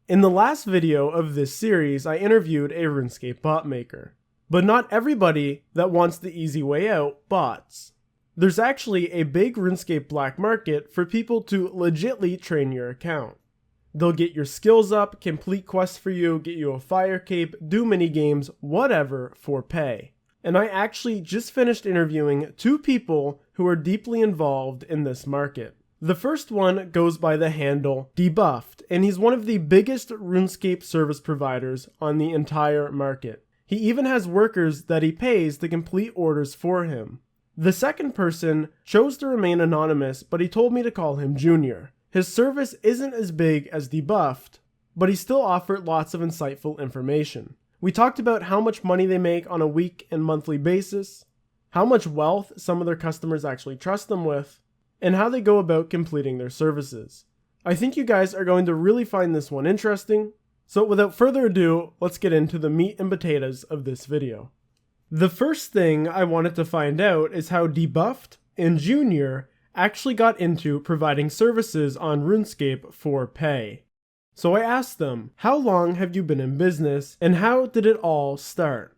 In the last video of this series, I interviewed a RuneScape bot maker. But not everybody that wants the easy way out bots. There's actually a big RuneScape black market for people to legitly train your account. They'll get your skills up, complete quests for you, get you a fire cape, do mini games, whatever, for pay. And I actually just finished interviewing 2 people who are deeply involved in this market. The first one goes by the handle Debuffed, and he's one of the biggest RuneScape service providers on the entire market. He even has workers that he pays to complete orders for him. The second person chose to remain anonymous, but he told me to call him Junior. His service isn't as big as Debuffed, but he still offered lots of insightful information. We talked about how much money they make on a week and monthly basis, how much wealth some of their customers actually trust them with, and how they go about completing their services. I think you guys are going to really find this one interesting, so without further ado, let's get into the meat and potatoes of this video. The first thing I wanted to find out is how Debuffed and Junior actually got into providing services on RuneScape for pay. So I asked them, how long have you been in business and how did it all start?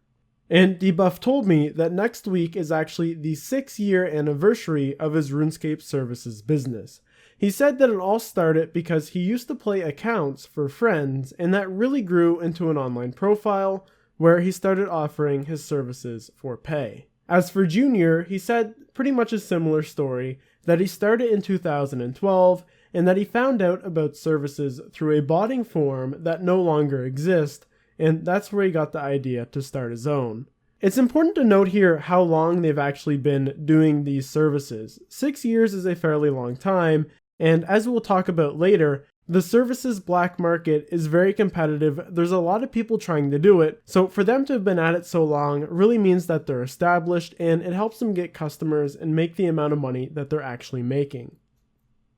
And Debuff told me that next week is actually the 6-year anniversary of his RuneScape services business. He said that it all started because he used to play accounts for friends, and that really grew into an online profile where he started offering his services for pay. As for Junior, he said pretty much a similar story, that he started in 2012 and that he found out about services through a botting forum that no longer exists, and that's where he got the idea to start his own. It's important to note here how long they've actually been doing these services. 6 years is a fairly long time, and as we'll talk about later, the services black market is very competitive. There's a lot of people trying to do it, so for them to have been at it so long really means that they're established, and it helps them get customers and make the amount of money that they're actually making.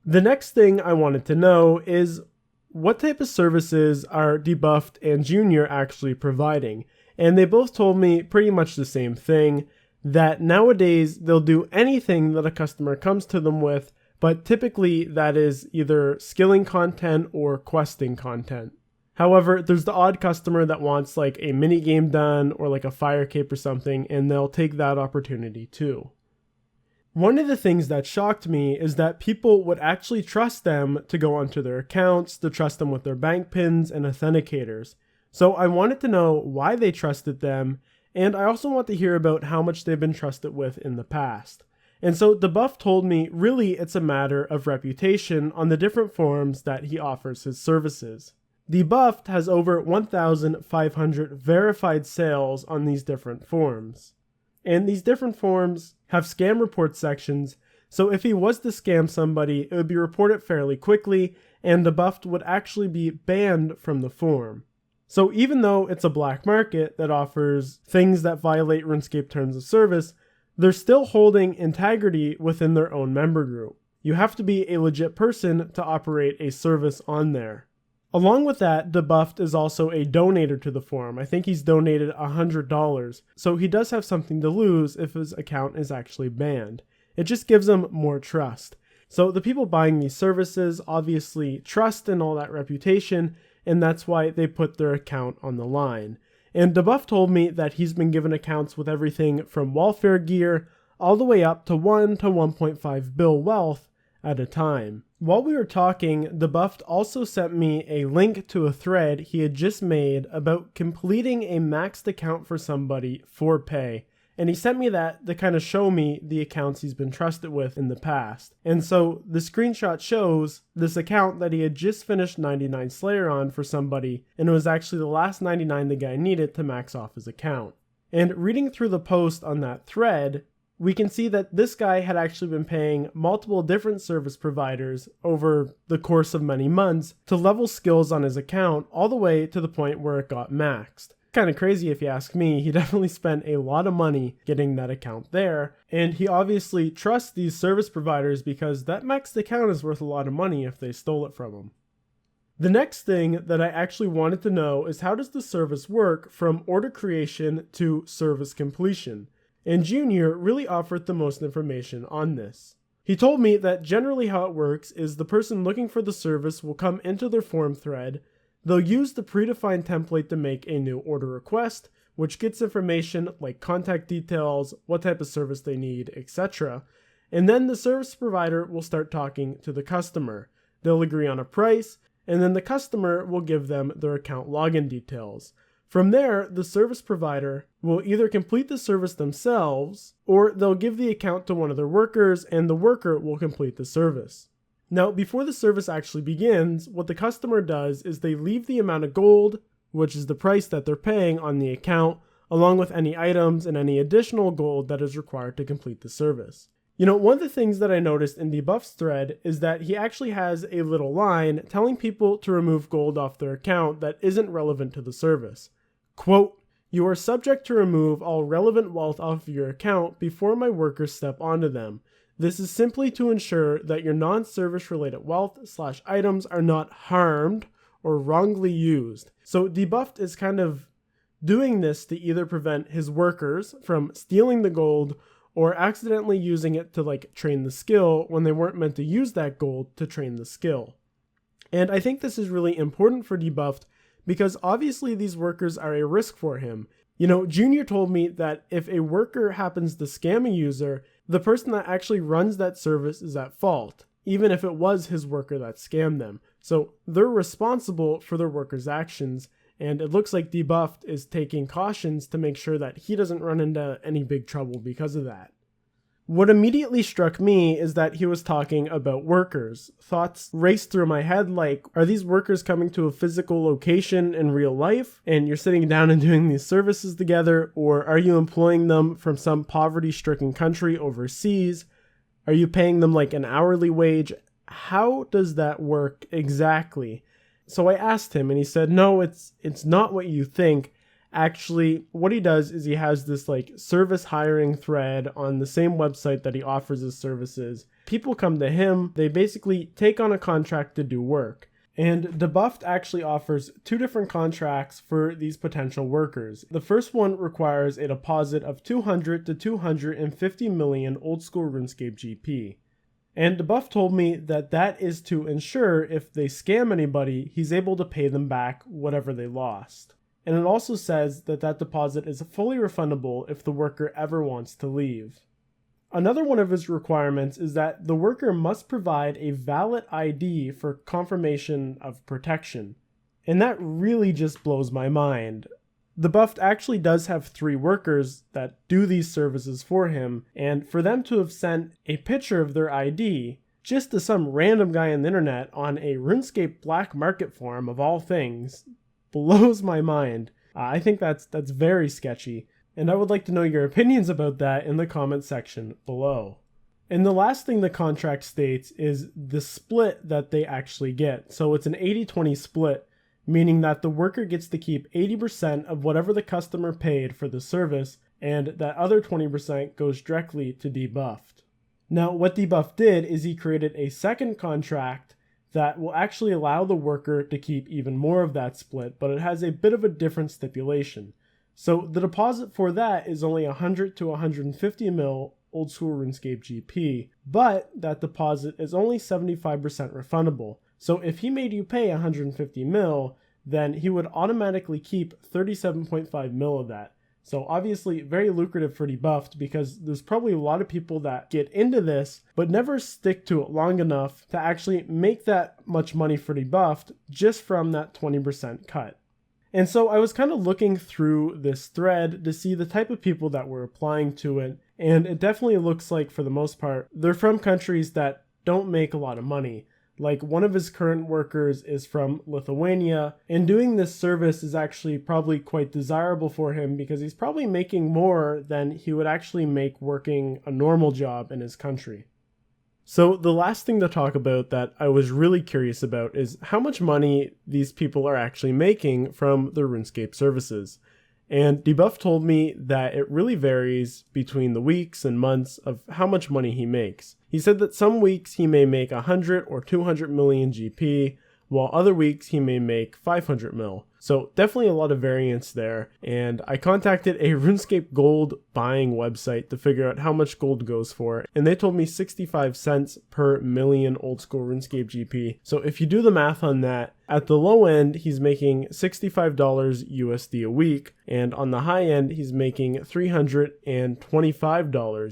The next thing I wanted to know is, what type of services are Debuffed and Junior actually providing? And they both told me pretty much the same thing, that nowadays they'll do anything that a customer comes to them with, but typically that is either skilling content or questing content. However, there's the odd customer that wants like a mini game done or like a fire cape or something, and they'll take that opportunity too. One of the things that shocked me is that people would actually trust them to go onto their accounts, to trust them with their bank pins and authenticators. So I wanted to know why they trusted them, and I also want to hear about how much they've been trusted with in the past. And so Debuff told me really it's a matter of reputation on the different forums that he offers his services. Debuffed has over 1,500 verified sales on these different forums. And these different forums have scam report sections, so if he was to scam somebody, it would be reported fairly quickly, and Debuffed would actually be banned from the forum. So even though it's a black market that offers things that violate RuneScape terms of service, they're still holding integrity within their own member group. You have to be a legit person to operate a service on there. Along with that, Debuffed is also a donator to the forum. I think he's donated $100, so he does have something to lose if his account is actually banned. It just gives him more trust. So the people buying these services obviously trust in all that reputation, and that's why they put their account on the line. And Debuff told me that he's been given accounts with everything from welfare gear all the way up to 1 to 1.5 bill wealth at a time. While we were talking, Debuffed also sent me a link to a thread he had just made about completing a maxed account for somebody for pay. And he sent me that to kind of show me the accounts he's been trusted with in the past. And so the screenshot shows this account that he had just finished 99 Slayer on for somebody, and it was actually the last 99 the guy needed to max off his account. And reading through the post on that thread, we can see that this guy had actually been paying multiple different service providers over the course of many months to level skills on his account all the way to the point where it got maxed. Kind of crazy if you ask me. He definitely spent a lot of money getting that account there, and he obviously trusts these service providers because that maxed account is worth a lot of money if they stole it from him. The next thing that I actually wanted to know is, how does the service work from order creation to service completion? And Junior really offered the most information on this. He told me that generally how it works is the person looking for the service will come into their forum thread, They'll use the predefined template to make a new order request, which gets information like contact details, what type of service they need, etc. And then the service provider will start talking to the customer. They'll agree on a price, and then the customer will give them their account login details. From there, the service provider will either complete the service themselves, or they'll give the account to one of their workers, and the worker will complete the service. Now, before the service actually begins, what the customer does is they leave the amount of gold, which is the price that they're paying, on the account, along with any items and any additional gold that is required to complete the service. One of the things that I noticed in DeBuff's thread is that he actually has a little line telling people to remove gold off their account that isn't relevant to the service. Quote, "You are subject to remove all relevant wealth off of your account before my workers step onto them. This is simply to ensure that your non-service related wealth/items are not harmed or wrongly used." So DeBuff is kind of doing this to either prevent his workers from stealing the gold or accidentally using it to train the skill when they weren't meant to use that gold to train the skill. And I think this is really important for DeBuff because obviously these workers are a risk for him. Junior told me that if a worker happens to scam a user, the person that actually runs that service is at fault, even if it was his worker that scammed them. So they're responsible for their workers' actions, and it looks like DeBuff is taking cautions to make sure that he doesn't run into any big trouble because of that. What immediately struck me is that he was talking about workers. Thoughts raced through my head like, are these workers coming to a physical location in real life and you're sitting down and doing these services together? Or are you employing them from some poverty-stricken country overseas? Are you paying them an hourly wage? How does that work exactly? So I asked him and he said, no, it's not what you think. Actually, what he does is he has this service hiring thread on the same website that he offers his services. People come to him, they basically take on a contract to do work. And DeBuff actually offers 2 different contracts for these potential workers. The first one requires a deposit of 200 to 250 million old school RuneScape GP. And DeBuff told me that is to ensure if they scam anybody, he's able to pay them back whatever they lost. And it also says that deposit is fully refundable if the worker ever wants to leave. Another one of his requirements is that the worker must provide a valid ID for confirmation of protection. And that really just blows my mind. DeBuff actually does have 3 workers that do these services for him, and for them to have sent a picture of their ID just to some random guy on the internet on a RuneScape black market forum of all things blows my mind. I think that's very sketchy, and I would like to know your opinions about that in the comment section below. And the last thing the contract states is the split that they actually get. So it's an 80-20 split, meaning that the worker gets to keep 80% of whatever the customer paid for the service, and that other 20% goes directly to DeBuff. Now, what DeBuff did is he created a second contract that will actually allow the worker to keep even more of that split, but it has a bit of a different stipulation. So the deposit for that is only 100 to 150 mil old school RuneScape GP, but that deposit is only 75% refundable. So if he made you pay 150 mil, then he would automatically keep 37.5 mil of that. So obviously very lucrative for DeBuff because there's probably a lot of people that get into this but never stick to it long enough to actually make that much money for DeBuff just from that 20% cut. And so I was kind of looking through this thread to see the type of people that were applying to it, and it definitely looks like for the most part they're from countries that don't make a lot of money. Like one of his current workers is from Lithuania, and doing this service is actually probably quite desirable for him because he's probably making more than he would actually make working a normal job in his country. So the last thing to talk about that I was really curious about is how much money these people are actually making from their RuneScape services. And DeBuff told me that it really varies between the weeks and months of how much money he makes. He said that some weeks he may make 100 or 200 million GP, while other weeks he may make 500 mil. So definitely a lot of variance there, and I contacted a RuneScape gold buying website to figure out how much gold goes for, and they told me 65 cents per million old school RuneScape GP. So if you do the math on that, at the low end he's making $65 USD a week, and on the high end he's making $325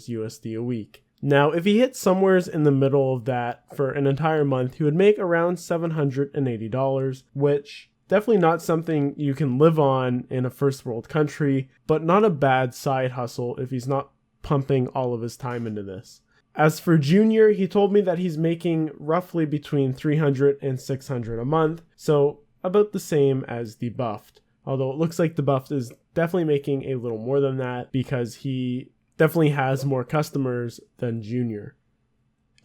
USD a week. Now, if he hit somewheres in the middle of that for an entire month, he would make around $780, which definitely not something you can live on in a first world country, but not a bad side hustle if he's not pumping all of his time into this. As for Junior, he told me that he's making roughly between $300 and $600 a month, so about the same as the buffed. Although it looks like the buffed is definitely making a little more than that because he definitely has more customers than Junior.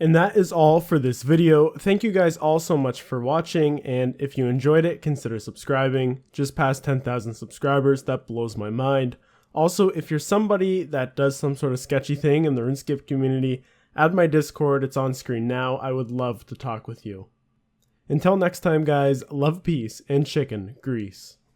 And that is all for this video. Thank you guys all so much for watching, and if you enjoyed it, consider subscribing. Just past 10,000 subscribers, that blows my mind. Also, if you're somebody that does some sort of sketchy thing in the RuneScape community, add my Discord, it's on screen now. I would love to talk with you. Until next time guys, love, peace, and chicken grease.